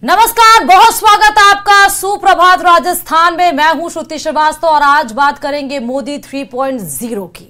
नमस्कार, बहुत स्वागत है आपका सुप्रभात राजस्थान में। मैं हूं श्रुति श्रीवास्तव और आज बात करेंगे मोदी 3.0 की।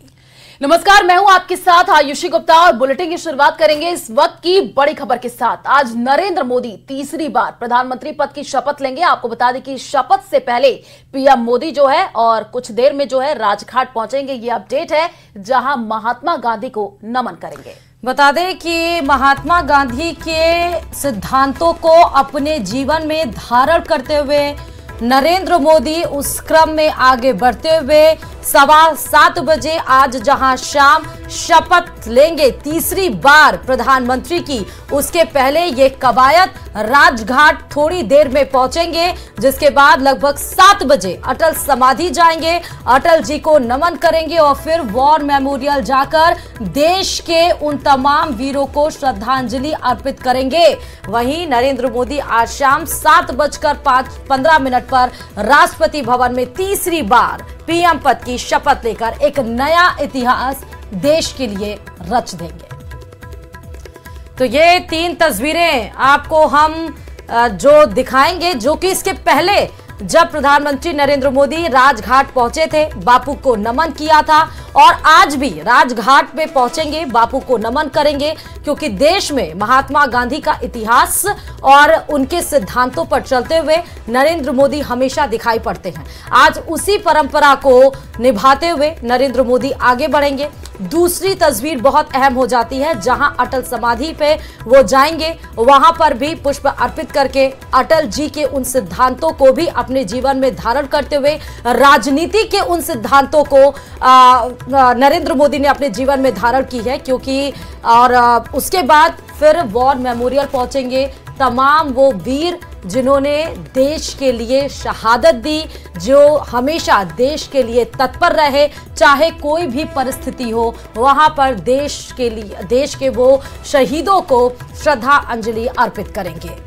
नमस्कार, मैं हूं आपके साथ आयुषी गुप्ता और बुलेटिन की शुरुआत करेंगे इस वक्त की बड़ी खबर के साथ। आज नरेंद्र मोदी तीसरी बार प्रधानमंत्री पद की शपथ लेंगे। आपको बता दें कि शपथ से पहले पीएम मोदी जो है और कुछ देर में जो है राजघाट पहुंचेंगे। ये अपडेट है जहां महात्मा गांधी को नमन करेंगे। बता दें कि महात्मा गांधी के सिद्धांतों को अपने जीवन में धारण करते हुए नरेंद्र मोदी उस क्रम में आगे बढ़ते हुए 7:15 बजे आज जहां शाम शपथ लेंगे तीसरी बार प्रधानमंत्री की, उसके पहले ये कवायद राजघाट थोड़ी देर में पहुंचेंगे, जिसके बाद लगभग 7 बजे अटल समाधि जाएंगे, अटल जी को नमन करेंगे और फिर वॉर मेमोरियल जाकर देश के उन तमाम वीरों को श्रद्धांजलि अर्पित करेंगे। वहीं नरेंद्र मोदी आज शाम 7:15 पर राष्ट्रपति भवन में तीसरी बार पीएम पद की शपथ लेकर एक नया इतिहास देश के लिए रच देंगे। तो ये 3 तस्वीरें आपको हम जो दिखाएंगे, जो कि इसके पहले जब प्रधानमंत्री नरेंद्र मोदी राजघाट पहुंचे थे, बापू को नमन किया था और आज भी राजघाट पे पहुंचेंगे, बापू को नमन करेंगे, क्योंकि देश में महात्मा गांधी का इतिहास और उनके सिद्धांतों पर चलते हुए नरेंद्र मोदी हमेशा दिखाई पड़ते हैं। आज उसी परंपरा को निभाते हुए नरेंद्र मोदी आगे बढ़ेंगे। दूसरी तस्वीर बहुत अहम हो जाती है, जहां अटल समाधि पे वो जाएंगे, वहां पर भी पुष्प अर्पित करके अटल जी के उन सिद्धांतों को भी अपने जीवन में धारण करते हुए राजनीति के उन सिद्धांतों को नरेंद्र मोदी ने अपने जीवन में धारण की है, क्योंकि और उसके बाद फिर वॉर मेमोरियल पहुंचेंगे। तमाम वो वीर जिन्होंने देश के लिए शहादत दी, जो हमेशा देश के लिए तत्पर रहे, चाहे कोई भी परिस्थिति हो, वहां पर देश के लिए, देश के वो शहीदों को श्रद्धांजलि अर्पित करेंगे।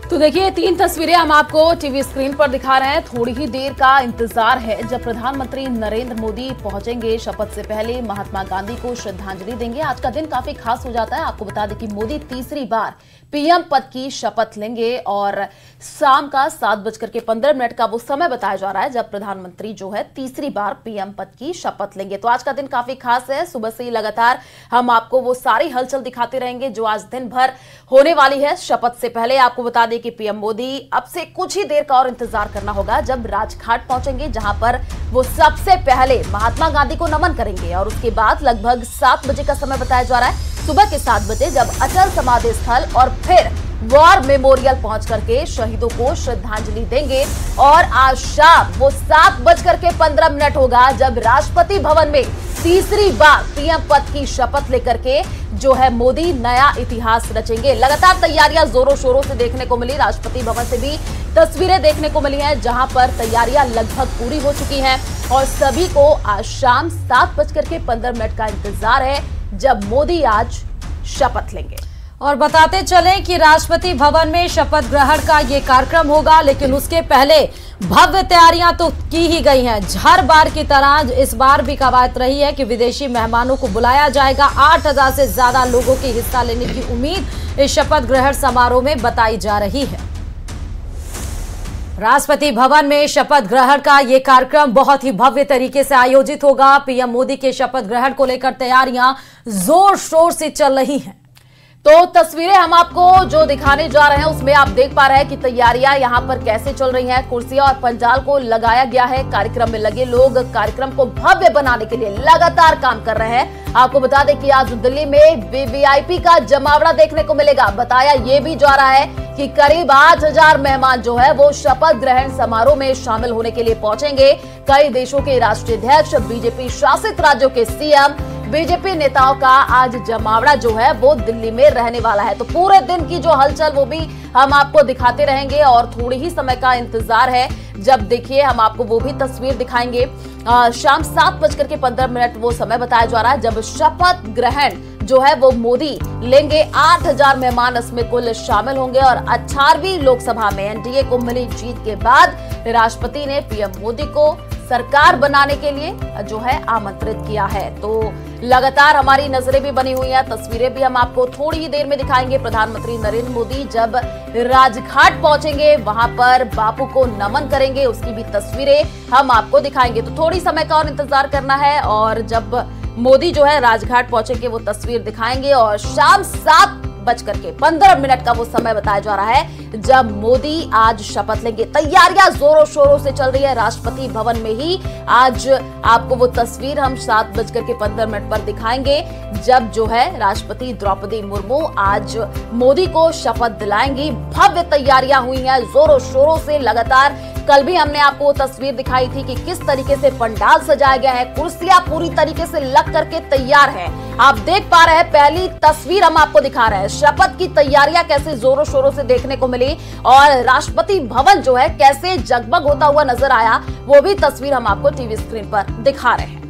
तो देखिए 3 तस्वीरें हम आपको टीवी स्क्रीन पर दिखा रहे हैं। थोड़ी ही देर का इंतजार है जब प्रधानमंत्री नरेंद्र मोदी पहुंचेंगे। शपथ से पहले महात्मा गांधी को श्रद्धांजलि देंगे। आज का दिन काफी खास हो जाता है। आपको बता दें कि मोदी तीसरी बार पीएम पद की शपथ लेंगे और शाम का 7:15 का वो समय बताया जा रहा है जब प्रधानमंत्री जो है तीसरी बार पीएम पद की शपथ लेंगे। तो आज का दिन काफी खास है। सुबह से ही लगातार हम आपको वो सारी हलचल दिखाते रहेंगे जो आज दिन भर होने वाली है। शपथ से पहले आपको बता दें कि पीएम मोदी अब से कुछ ही देर का और इंतजार करना होगा जब राजघाट पहुंचेंगे, जहां पर वो सबसे पहले महात्मा गांधी को नमन करेंगे और उसके बाद लगभग 7 बजे का समय बताया जा रहा है, सुबह के 7 बजे, जब अटल समाधि स्थल और फिर वॉर मेमोरियल पहुंच करके शहीदों को श्रद्धांजलि देंगे। और आज शाम वो 7:15 होगा जब राष्ट्रपति भवन में तीसरी बार पीएम पद की शपथ लेकर के जो है मोदी नया इतिहास रचेंगे। लगातार तैयारियां जोरों शोरों से देखने को मिली। राष्ट्रपति भवन से भी तस्वीरें देखने को मिली हैं, जहां पर तैयारियां लगभग पूरी हो चुकी हैं और सभी को आज शाम 7:15 का इंतजार है जब मोदी आज शपथ लेंगे। और बताते चलें कि राष्ट्रपति भवन में शपथ ग्रहण का ये कार्यक्रम होगा, लेकिन उसके पहले भव्य तैयारियां तो की ही गई हैं। हर बार की तरह इस बार भी कवायद रही है कि विदेशी मेहमानों को बुलाया जाएगा। 8,000 से ज्यादा लोगों के हिस्सा लेने की उम्मीद इस शपथ ग्रहण समारोह में बताई जा रही है। राष्ट्रपति भवन में शपथ ग्रहण का ये कार्यक्रम बहुत ही भव्य तरीके से आयोजित होगा। पीएम मोदी के शपथ ग्रहण को लेकर तैयारियां जोर शोर से चल रही हैं। तो तस्वीरें हम आपको जो दिखाने जा रहे हैं उसमें आप देख पा रहे हैं कि तैयारियां यहां पर कैसे चल रही हैं। कुर्सियां और पंडाल को लगाया गया है। कार्यक्रम में लगे लोग कार्यक्रम को भव्य बनाने के लिए लगातार काम कर रहे हैं। आपको बता दें कि आज दिल्ली में वीवीआईपी का जमावड़ा देखने को मिलेगा। बताया ये भी जा रहा है कि करीब 8,000 मेहमान जो है वो शपथ ग्रहण समारोह में शामिल होने के लिए पहुंचेंगे। कई देशों के राष्ट्रीय अध्यक्ष, बीजेपी शासित राज्यों के सीएम, बीजेपी नेताओं का आज जमावड़ा जो है वो दिल्ली में रहने वाला है। तो पूरे दिन की जो हलचल वो भी हम आपको दिखाते रहेंगे और थोड़ी ही समय का इंतजार है जब देखिए हम आपको वो भी तस्वीर दिखाएंगे। शाम 7:15 वो समय बताया जा रहा है जब शपथ ग्रहण जो है वो मोदी लेंगे। 8,000 मेहमान इसमें कुल शामिल होंगे और 18वीं लोकसभा में एनडीए को मिली जीत के बाद राष्ट्रपति ने पीएम मोदी को सरकार बनाने के लिए जो है आमंत्रित किया है। तो लगातार हमारी नजरें भी बनी हुई हैं, तस्वीरें भी हम आपको थोड़ी ही देर में दिखाएंगे। प्रधानमंत्री नरेंद्र मोदी जब राजघाट पहुंचेंगे, वहां पर बापू को नमन करेंगे, उसकी भी तस्वीरें हम आपको दिखाएंगे। तो थोड़ी समय का और इंतजार करना है और जब मोदी जो है राजघाट पहुंचेंगे वो तस्वीर दिखाएंगे। और शाम 7:15 का वो समय बताया जा रहा है जब मोदी आज शपथ लेंगे। तैयारियां जोरों शोरों से चल रही है राष्ट्रपति भवन में ही। आज आपको वो तस्वीर हम 7:15 पर दिखाएंगे जब जो है राष्ट्रपति द्रौपदी मुर्मू आज मोदी को शपथ दिलाएंगी। भव्य तैयारियां हुई हैं जोरों शोरों से लगातार। कल भी हमने आपको वो तस्वीर दिखाई थी कि किस तरीके से पंडाल सजाया गया है, कुर्सियां पूरी तरीके से लग करके तैयार है। आप देख पा रहे हैं, पहली तस्वीर हम आपको दिखा रहे हैं, शपथ की तैयारियां कैसे जोरों शोरों से देखने को मिली और राष्ट्रपति भवन जो है कैसे जगमग होता हुआ नजर आया, वो भी तस्वीर हम आपको टीवी स्क्रीन पर दिखा रहे हैं।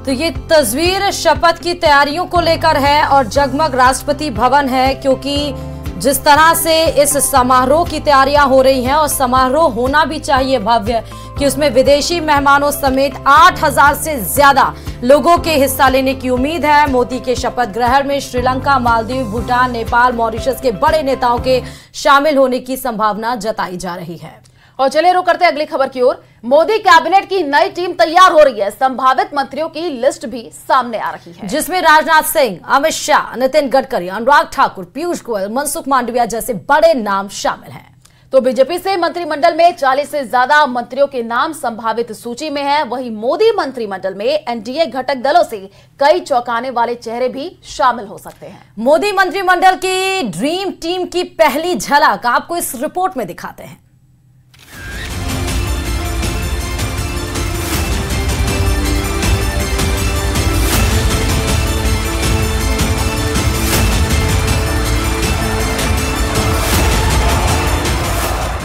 तो ये तस्वीर शपथ की तैयारियों को लेकर है और जगमग राष्ट्रपति भवन है, क्योंकि जिस तरह से इस समारोह की तैयारियां हो रही हैं और समारोह होना भी चाहिए भव्य, कि उसमें विदेशी मेहमानों समेत 8000 से ज्यादा लोगों के हिस्सा लेने की उम्मीद है। मोदी के शपथ ग्रहण में श्रीलंका, मालदीव, भूटान, नेपाल, मॉरिशस के बड़े नेताओं के शामिल होने की संभावना जताई जा रही है। और चलिए रुक करते हैं अगली खबर की ओर। मोदी कैबिनेट की नई टीम तैयार हो रही है। संभावित मंत्रियों की लिस्ट भी सामने आ रही है, जिसमें राजनाथ सिंह, अमित शाह, नितिन गडकरी, अनुराग ठाकुर, पीयूष गोयल, मनसुख मांडविया जैसे बड़े नाम शामिल हैं। तो बीजेपी से मंत्रिमंडल में 40 से ज्यादा मंत्रियों के नाम संभावित सूची में है। वहीं मोदी मंत्रिमंडल में एनडीए घटक दलों से कई चौंकाने वाले चेहरे भी शामिल हो सकते हैं। मोदी मंत्रिमंडल की ड्रीम टीम की पहली झलक आपको इस रिपोर्ट में दिखाते हैं।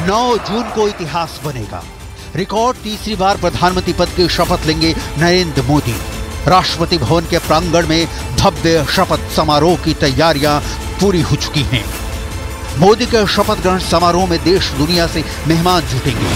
नौ जून को इतिहास बनेगा। रिकॉर्ड तीसरी बार प्रधानमंत्री पद की शपथ लेंगे नरेंद्र मोदी। राष्ट्रपति भवन के प्रांगण में भव्य शपथ समारोह की तैयारियां पूरी हो चुकी हैं। मोदी के शपथ ग्रहण समारोह में देश दुनिया से मेहमान जुटेंगे।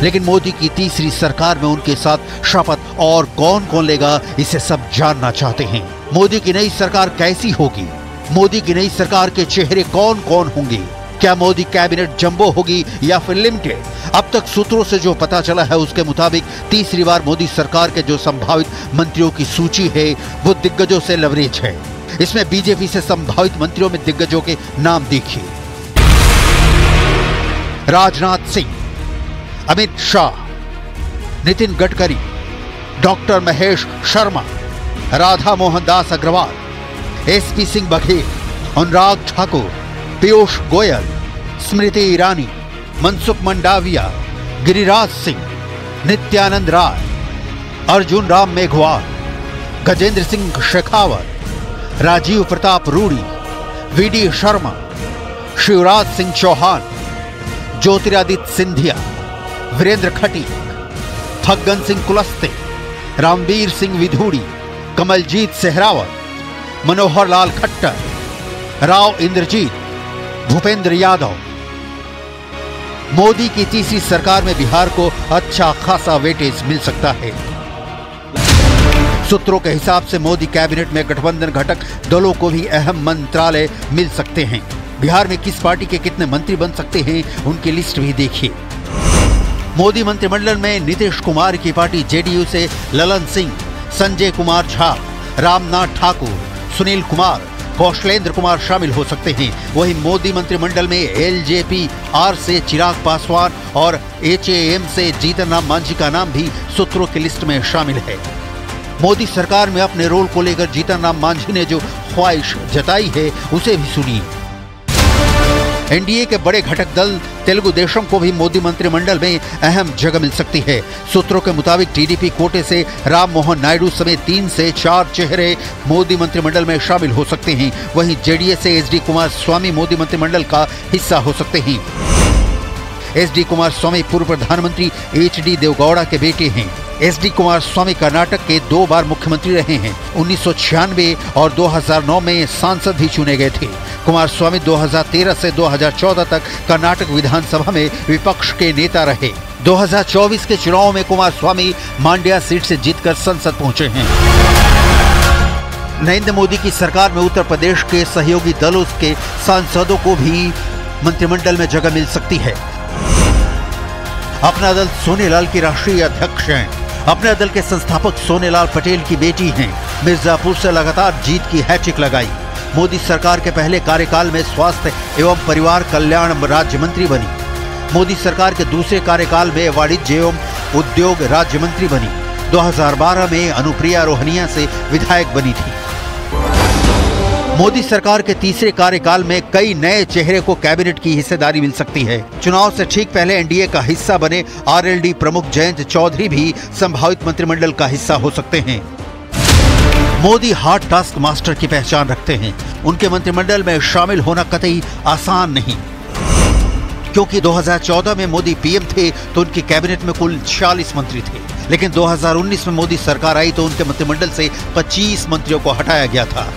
लेकिन मोदी की तीसरी सरकार में उनके साथ शपथ और कौन कौन लेगा, इसे सब जानना चाहते हैं। मोदी की नई सरकार कैसी होगी? मोदी की नई सरकार के चेहरे कौन कौन होंगे? क्या मोदी कैबिनेट जंबो होगी या फिर लिमिटेड? अब तक सूत्रों से जो पता चला है उसके मुताबिक तीसरी बार मोदी सरकार के जो संभावित मंत्रियों की सूची है वो दिग्गजों से लवरेज है। इसमें बीजेपी से संभावित मंत्रियों में दिग्गजों के नाम देखिए। Rajnath Singh, Amit Shah, Nitin Gadkari, doctor Mahesh Sharma, Radha Mohan Das Agarwal, SP Singh Baghel, Anurag Thakur, Piyush Goyal, Smriti Irani, Mansukh Mandaviya, Giriraj Singh, Nityanand Rai, Arjun Ram Meghwal, Gajendra Singh Shekhawat, Rajiv Pratap Rudy, VD Sharma, Shivraj Singh Chauhan, Jyotiraditya Scindia, Virendra Khatik, Faggan Singh Kulaste, Ramveer Singh विधूड़ी, Kamaljeet Sehrawat, Manohar Lal Khattar, Rao Inderjit, Bhupendra Yadav. Modi की तीसरी सरकार में बिहार को अच्छा खासा वेटेज मिल सकता है। सूत्रों के हिसाब से मोदी कैबिनेट में गठबंधन घटक दलों को भी अहम मंत्रालय मिल सकते हैं। बिहार में किस पार्टी के कितने मंत्री बन सकते हैं, उनकी लिस्ट भी देखिए। मोदी मंत्रिमंडल में नीतीश कुमार की पार्टी जेडीयू से ललन सिंह, संजय कुमार झा, रामनाथ ठाकुर, सुनील कुमार, कौशलेंद्र कुमार शामिल हो सकते हैं। वहीं मोदी मंत्रिमंडल में एलजेपी आर से चिराग पासवान और एचएएम से जीतन राम मांझी का नाम भी सूत्रों की लिस्ट में शामिल है। मोदी सरकार में अपने रोल को लेकर जीतन राम मांझी ने जो ख्वाहिश जताई है उसे भी सुनिए। एनडीए के बड़े घटक दल तेलुगु देशम को भी मोदी मंत्रिमंडल में अहम जगह मिल सकती है। सूत्रों के मुताबिक टीडीपी कोटे से राम मोहन नायडू समेत 3 से 4 चेहरे मोदी मंत्रिमंडल में शामिल हो सकते हैं। वहीं जेडीएस से एचडी कुमार स्वामी मोदी मंत्रिमंडल का हिस्सा हो सकते हैं। एचडी कुमार स्वामी पूर्व प्रधानमंत्री एचडी देवगौड़ा के बेटे हैं। एचडी कुमार स्वामी कर्नाटक के 2 बार मुख्यमंत्री रहे हैं। 1996 और 2009 में सांसद भी चुने गए थे। कुमारस्वामी 2013 से 2014 तक कर्नाटक विधानसभा में विपक्ष के नेता रहे। 2024 के चुनाव में कुमारस्वामी मांड्या सीट से जीतकर संसद पहुंचे हैं। नरेंद्र मोदी की सरकार में उत्तर प्रदेश के सहयोगी दलों के सांसदों को भी मंत्रिमंडल में जगह मिल सकती है। अपना दल सोनेलाल की राष्ट्रीय अध्यक्ष हैं। अपने दल के संस्थापक सोनेलाल पटेल की बेटी हैं। मिर्जापुर से लगातार जीत की हैट्रिक लगाई। मोदी सरकार के पहले कार्यकाल में स्वास्थ्य एवं परिवार कल्याण राज्य मंत्री बनी। मोदी सरकार के दूसरे कार्यकाल में वाणिज्य एवं उद्योग राज्य मंत्री बनी। 2012 में अनुप्रिया रोहनिया से विधायक बनी थी। मोदी सरकार के तीसरे कार्यकाल में कई नए चेहरे को कैबिनेट की हिस्सेदारी मिल सकती है। चुनाव से ठीक पहले एनडीए का हिस्सा बने आरएलडी प्रमुख जयंत चौधरी भी संभावित मंत्रिमंडल का हिस्सा हो सकते हैं। मोदी हार्ड टास्क मास्टर की पहचान रखते हैं। उनके मंत्रिमंडल में शामिल होना कतई आसान नहीं, क्योंकि 2014 में मोदी पीएम थे तो उनकी कैबिनेट में कुल 46 मंत्री थे, लेकिन 2019 में मोदी सरकार आई तो उनके मंत्रिमंडल से 25 मंत्रियों को हटाया गया था।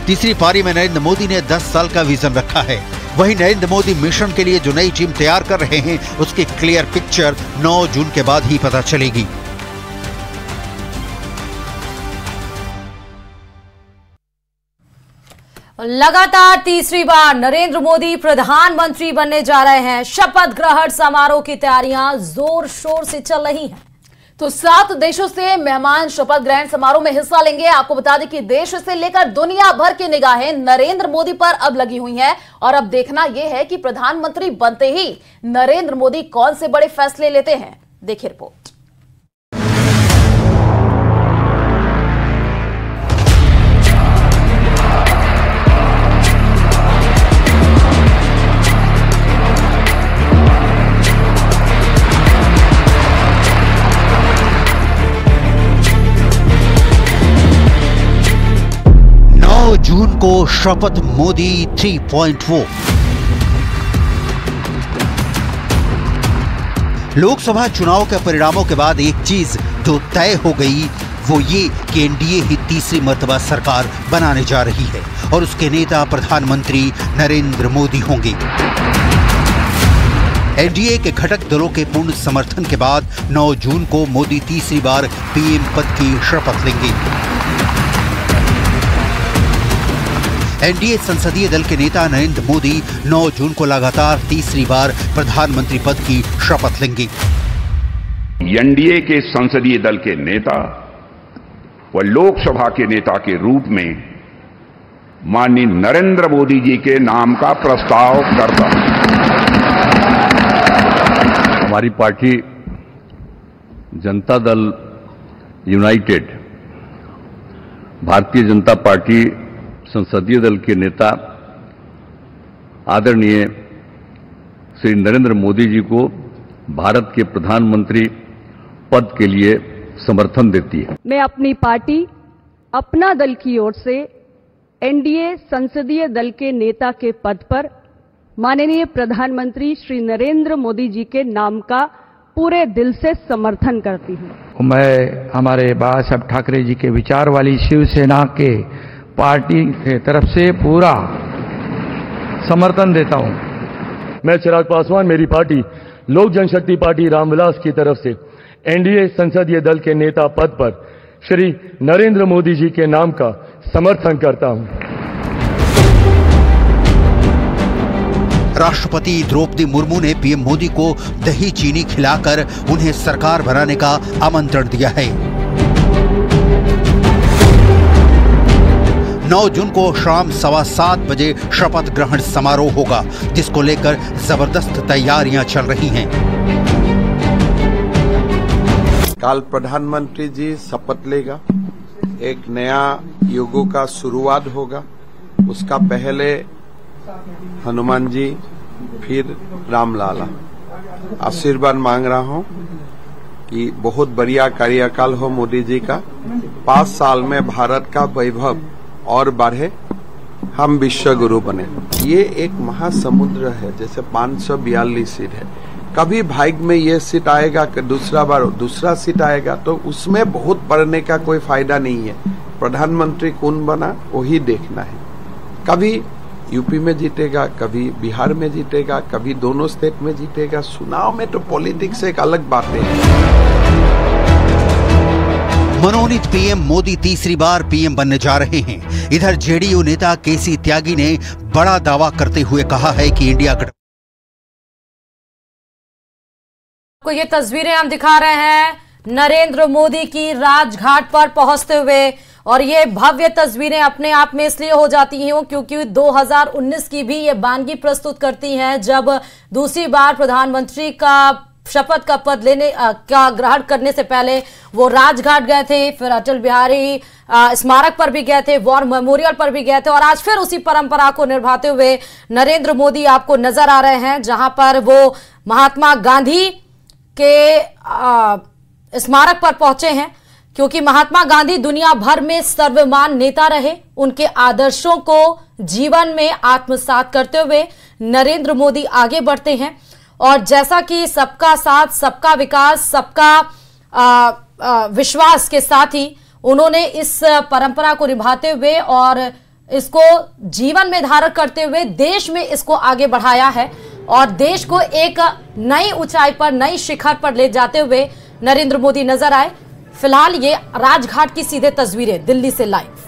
तीसरी पारी में नरेंद्र मोदी ने 10 साल का विजन रखा है। वहीं नरेंद्र मोदी मिशन के लिए जो नई टीम तैयार कर रहे हैं उसकी क्लियर पिक्चर 9 जून के बाद ही पता चलेगी। लगातार तीसरी बार नरेंद्र मोदी प्रधानमंत्री बनने जा रहे हैं। शपथ ग्रहण समारोह की तैयारियां जोर शोर से चल रही हैं। तो 7 देशों से मेहमान शपथ ग्रहण समारोह में हिस्सा लेंगे। आपको बता दें कि देश से लेकर दुनिया भर की निगाहें नरेंद्र मोदी पर अब लगी हुई हैं और अब देखना यह है कि प्रधानमंत्री बनते ही नरेंद्र मोदी कौन से बड़े फैसले लेते हैं। देखिए रिपोर्ट। जून को शपथ मोदी 3.0। लोकसभा चुनाव के परिणामों के बाद एक चीज जो तय हो गई वो ये कि एनडीए ही तीसरी मर्तबा सरकार बनाने जा रही है और उसके नेता प्रधानमंत्री नरेंद्र मोदी होंगे। एनडीए के घटक दलों के पूर्ण समर्थन के बाद 9 जून को मोदी तीसरी बार पीएम पद की शपथ लेंगे। एनडीए संसदीय दल के नेता नरेंद्र मोदी 9 जून को लगातार तीसरी बार प्रधानमंत्री पद की शपथ लेंगे। एनडीए के संसदीय दल के नेता व लोकसभा के नेता के रूप में माननीय नरेंद्र मोदी जी के नाम का प्रस्ताव करता हूं। हमारी party Janata Dal United, Bharatiya Janata party संसदीय दल के नेता आदरणीय श्री नरेंद्र मोदी जी को भारत के प्रधानमंत्री पद के लिए समर्थन देती है। मैं अपनी पार्टी अपना दल की ओर से एनडीए संसदीय दल के नेता के पद पर माननीय प्रधानमंत्री श्री नरेंद्र मोदी जी के नाम का पूरे दिल से समर्थन करती हूं। मैं हमारे बाला साहब ठाकरे जी के विचार वाली शिवसेना के पार्टी के तरफ से पूरा समर्थन देता हूं। मैं चिराग पासवान, मेरी पार्टी लोक जनशक्ति पार्टी रामविलास की तरफ से एनडीए संसदीय दल के नेता पद पर श्री नरेंद्र मोदी जी के नाम का समर्थन करता हूं। राष्ट्रपति द्रौपदी मुर्मू ने पीएम मोदी को दही चीनी खिलाकर उन्हें सरकार बनाने का आमंत्रण दिया है। 9 जून को शाम 7:15 बजे शपथ ग्रहण समारोह होगा, जिसको लेकर जबरदस्त तैयारियां चल रही हैं। कल प्रधानमंत्री जी शपथ लेगा, एक नया युग का शुरुआत होगा। उसका पहले हनुमान जी, फिर रामलाला। आशीर्वाद मांग रहा हूं कि बहुत बढ़िया कार्यकाल हो मोदी जी का। 5 साल में भारत का वैभव और बढ़े, हम विश्व गुरु बने। ये एक महासमुद्र है, जैसे 542 सीट है। कभी भाग्य में ये सीट आएगा कि दूसरा बार दूसरा सीट आएगा, तो उसमें बहुत पढ़ने का कोई फायदा नहीं है। प्रधानमंत्री कौन बना वही देखना है। कभी यूपी में जीतेगा, कभी बिहार में जीतेगा, कभी दोनों स्टेट में जीतेगा। चुनाव में तो पॉलिटिक्स एक अलग बात है। मनोनीत पीएम मोदी तीसरी बार पीएम बनने जा रहे हैं। इधर जेडीयू नेता केसी त्यागी ने बड़ा दावा करते हुए कहा है कि इंडिया को ये तस्वीरें हम दिखा रहे हैं नरेंद्र मोदी की राजघाट पर पहुंचते हुए, और ये भव्य तस्वीरें अपने आप में इसलिए हो जाती हैं क्योंकि 2019 की भी ये वानगी प्रस्तुत करती हैं, जब दूसरी बार प्रधानमंत्री का शपथ का पद लेने का ग्रहण करने से पहले वो राजघाट गए थे, फिर अटल बिहारी स्मारक पर भी गए थे, वॉर मेमोरियल पर भी गए थे, और आज फिर उसी परंपरा को निभाते हुए नरेंद्र मोदी आपको नजर आ रहे हैं, जहां पर वो महात्मा गांधी के स्मारक पर पहुंचे हैं। क्योंकि महात्मा गांधी दुनिया भर में सर्वमान्य नेता रहे, उनके आदर्शों को जीवन में आत्मसात करते हुए नरेंद्र मोदी आगे बढ़ते हैं। और जैसा कि सबका साथ, सबका विकास, सबका विश्वास के साथ ही उन्होंने इस परंपरा को निभाते हुए और इसको जीवन में धारण करते हुए देश में इसको आगे बढ़ाया है, और देश को एक नई ऊंचाई पर, नई शिखर पर ले जाते हुए नरेंद्र मोदी नजर आए। फिलहाल ये राजघाट की सीधे तस्वीरें दिल्ली से लाइव।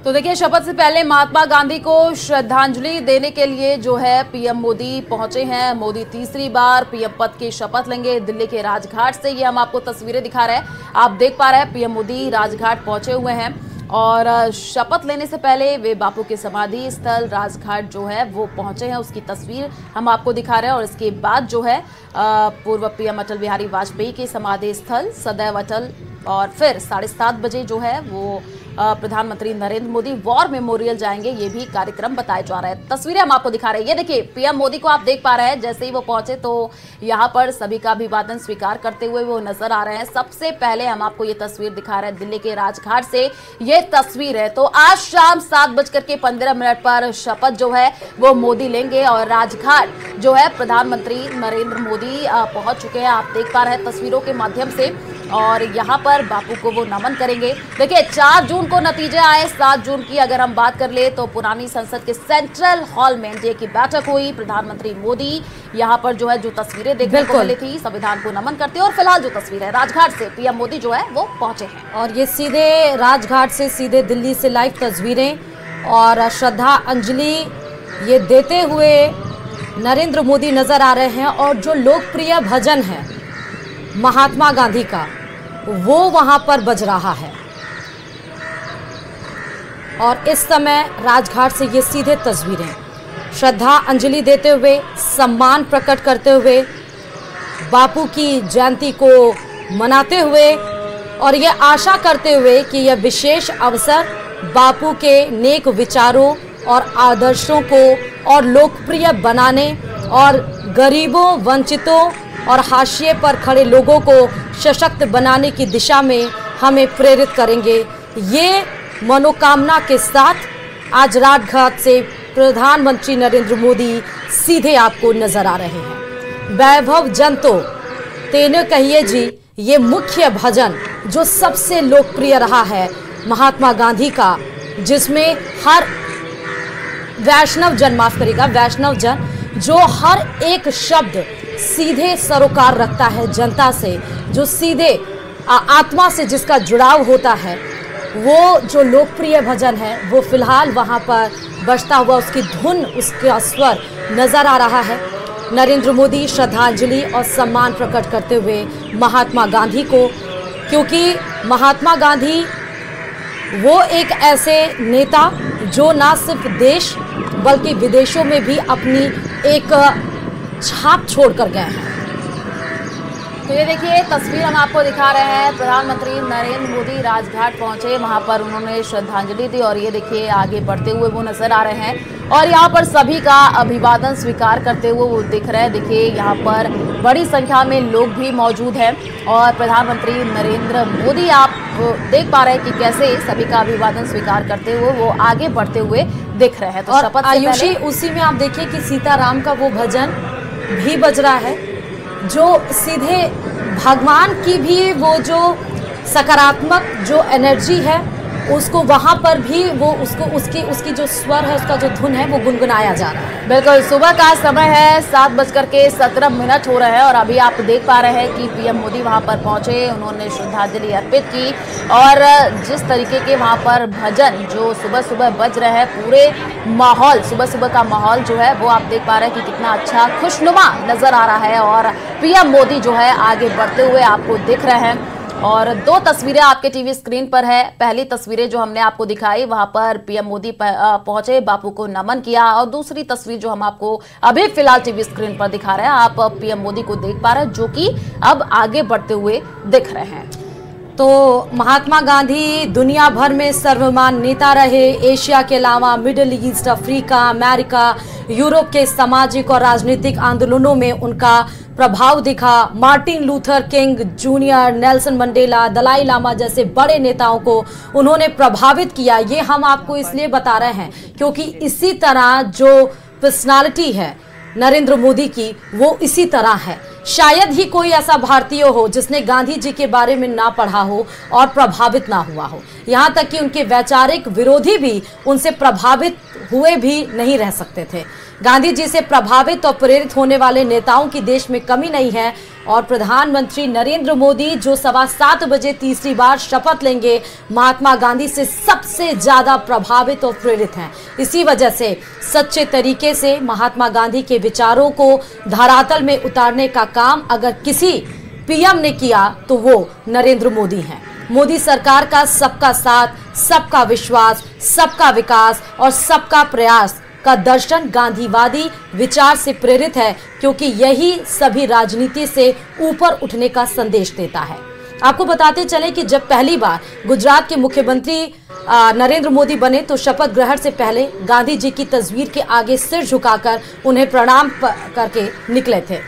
तो देखिए, शपथ से पहले महात्मा गांधी को श्रद्धांजलि देने के लिए जो है पीएम मोदी पहुंचे हैं। मोदी तीसरी बार पीएम पद की शपथ लेंगे दिल्ली के राजघाट से। ये हम आपको तस्वीरें दिखा रहे हैं, आप देख पा रहे हैं पीएम मोदी राजघाट पहुंचे हुए हैं, और शपथ लेने से पहले वे बापू के समाधि स्थल राजघाट जो है वो पहुंचे हैं, उसकी तस्वीर हम आपको दिखा रहे हैं। और इसके बाद जो है पूर्व पीएम अटल बिहारी वाजपेयी के समाधि स्थल सदैव अटल, और फिर 7:30 बजे जो है वो प्रधानमंत्री नरेंद्र मोदी वॉर मेमोरियल जाएंगे। ये भी कार्यक्रम बताया जा रहा है। तस्वीरें हम आपको दिखा रहे हैं। ये देखिए, पीएम मोदी को आप देख पा रहे हैं, जैसे ही वो पहुंचे तो यहाँ पर सभी का अभिवादन स्वीकार करते हुए वो नजर आ रहे हैं। सबसे पहले हम आपको ये तस्वीर दिखा रहे हैं दिल्ली के राजघाट से। ये तस्वीर है तो आज शाम 7:15 पर शपथ जो है वो मोदी लेंगे, और राजघाट जो है प्रधानमंत्री नरेंद्र मोदी पहुंच चुके हैं, आप देख पा रहे हैं तस्वीरों के माध्यम से। और यहाँ पर बापू को वो नमन करेंगे। देखिए, 4 जून को नतीजे आए। 7 जून की अगर हम बात कर ले तो पुरानी संसद के सेंट्रल हॉल में एनडीए की बैठक हुई। प्रधानमंत्री मोदी यहाँ पर जो है जो तस्वीरें देखने को मिली थी, संविधान को नमन करते, और फिलहाल जो तस्वीर है राजघाट से पीएम मोदी जो है वो पहुंचे हैं। और ये सीधे राजघाट से, सीधे दिल्ली से लाइव तस्वीरें, और श्रद्धांजलि ये देते हुए नरेंद्र मोदी नजर आ रहे हैं। और जो लोकप्रिय भजन है महात्मा गांधी का, वो वहां पर बज रहा है। और इस समय राजघाट से ये सीधे तस्वीरें, श्रद्धांजलि देते हुए, सम्मान प्रकट करते हुए, बापू की जयंती को मनाते हुए, और ये आशा करते हुए कि यह विशेष अवसर बापू के नेक विचारों और आदर्शों को और लोकप्रिय बनाने, और गरीबों, वंचितों और हाशिए पर खड़े लोगों को सशक्त बनाने की दिशा में हमें प्रेरित करेंगे। ये मनोकामना के साथ आज राजघाट से प्रधानमंत्री नरेंद्र मोदी सीधे आपको नजर आ रहे हैं। वैभव जन तो तेने कहिए जी, ये मुख्य भजन जो सबसे लोकप्रिय रहा है महात्मा गांधी का, जिसमें हर वैष्णव जन, माफ करिएगा, वैष्णव जन जो हर एक शब्द सीधे सरोकार रखता है जनता से, जो सीधे आत्मा से जिसका जुड़ाव होता है, वो जो लोकप्रिय भजन है वो फिलहाल वहां पर बजता हुआ, उसकी धुन, उसका स्वर नजर आ रहा है। नरेंद्र मोदी श्रद्धांजलि और सम्मान प्रकट करते हुए महात्मा गांधी को, क्योंकि महात्मा गांधी वो एक ऐसे नेता जो ना सिर्फ देश बल्कि विदेशों में भी अपनी एक छाप छोड़कर गए हैं। तो ये देखिए, तस्वीर हम आपको दिखा रहे हैं। प्रधानमंत्री नरेंद्र मोदी राजघाट पहुंचे, वहां पर उन्होंने श्रद्धांजलि दी, और ये देखिए आगे बढ़ते हुए वो नजर आ रहे हैं, और यहाँ पर सभी का अभिवादन स्वीकार करते हुए वो दिख रहे हैं। देखिए, यहाँ पर बड़ी संख्या में लोग भी मौजूद हैं, और प्रधानमंत्री नरेंद्र मोदी आप देख पा रहे हैं कि कैसे सभी का अभिवादन स्वीकार करते हुए वो आगे बढ़ते हुए दिख रहे हैं। तो और शपथ आयुषी, उसी में आप देखिए कि सीताराम का वो भजन भी बज रहा है, जो सीधे भगवान की भी वो जो सकारात्मक जो एनर्जी है उसको वहां पर भी वो उसकी जो स्वर है, उसका जो धुन है वो गुनगुनाया जा रहा है। बिल्कुल, सुबह का समय है, 7:17 हो रहे हैं और अभी आप देख पा रहे हैं कि पीएम मोदी वहां पर पहुंचे, उन्होंने श्रद्धांजलि अर्पित की और जिस तरीके के वहां पर भजन जो सुबह सुबह बज रहे हैं, पूरे माहौल, सुबह सुबह का माहौल जो है वो आप देख पा रहे हैं कि कितना अच्छा खुशनुमा नजर आ रहा है और पीएम मोदी जो है आगे बढ़ते हुए आपको दिख रहे हैं। और दो तस्वीरें आपके टीवी स्क्रीन पर है। पहली तस्वीरें जो हमने आपको दिखाई, वहां पर पीएम मोदी पहुंचे, बापू को नमन किया, और दूसरी तस्वीर जो हम आपको अभी फिलहाल टीवी स्क्रीन पर दिखा रहे हैं, आप पीएम मोदी को देख पा रहे हैं जो कि अब आगे बढ़ते हुए दिख रहे हैं। तो महात्मा गांधी दुनिया भर में सर्वमान्य नेता रहे। एशिया के अलावा Middle East, Africa, America, Europe के सामाजिक और राजनीतिक आंदोलनों में उनका प्रभाव दिखा। Martin Luther King Junior, Nelson Mandela, Dalai Lama जैसे बड़े नेताओं को उन्होंने प्रभावित किया। ये हम आपको इसलिए बता रहे हैं क्योंकि इसी तरह जो पर्सनालिटी है नरेंद्र मोदी की, वो इसी तरह है। शायद ही कोई ऐसा भारतीय हो जिसने गांधी जी के बारे में ना पढ़ा हो और प्रभावित ना हुआ हो। यहाँ तक कि उनके वैचारिक विरोधी भी उनसे प्रभावित हुए भी नहीं रह सकते थे। गांधी जी से प्रभावित और प्रेरित होने वाले नेताओं की देश में कमी नहीं है और प्रधानमंत्री नरेंद्र मोदी जो 7:15 बजे तीसरी बार शपथ लेंगे, महात्मा गांधी से सबसे ज्यादा प्रभावित और प्रेरित हैं। इसी वजह से सच्चे तरीके से महात्मा गांधी के विचारों को धरातल में उतारने का काम अगर किसी पीएम ने किया तो वो नरेंद्र मोदी हैं। मोदी सरकार का सबका साथ, सबका विश्वास, सबका विकास और सबका प्रयास का दर्शन गांधीवादी विचार से प्रेरित है, क्योंकि यही सभी राजनीति से ऊपर उठने का संदेश देता है। आपको बताते चले कि जब पहली बार गुजरात के मुख्यमंत्री नरेंद्र मोदी बने तो शपथ ग्रहण से पहले गांधी जी की तस्वीर के आगे सिर झुकाकर उन्हें प्रणाम करके निकले थे।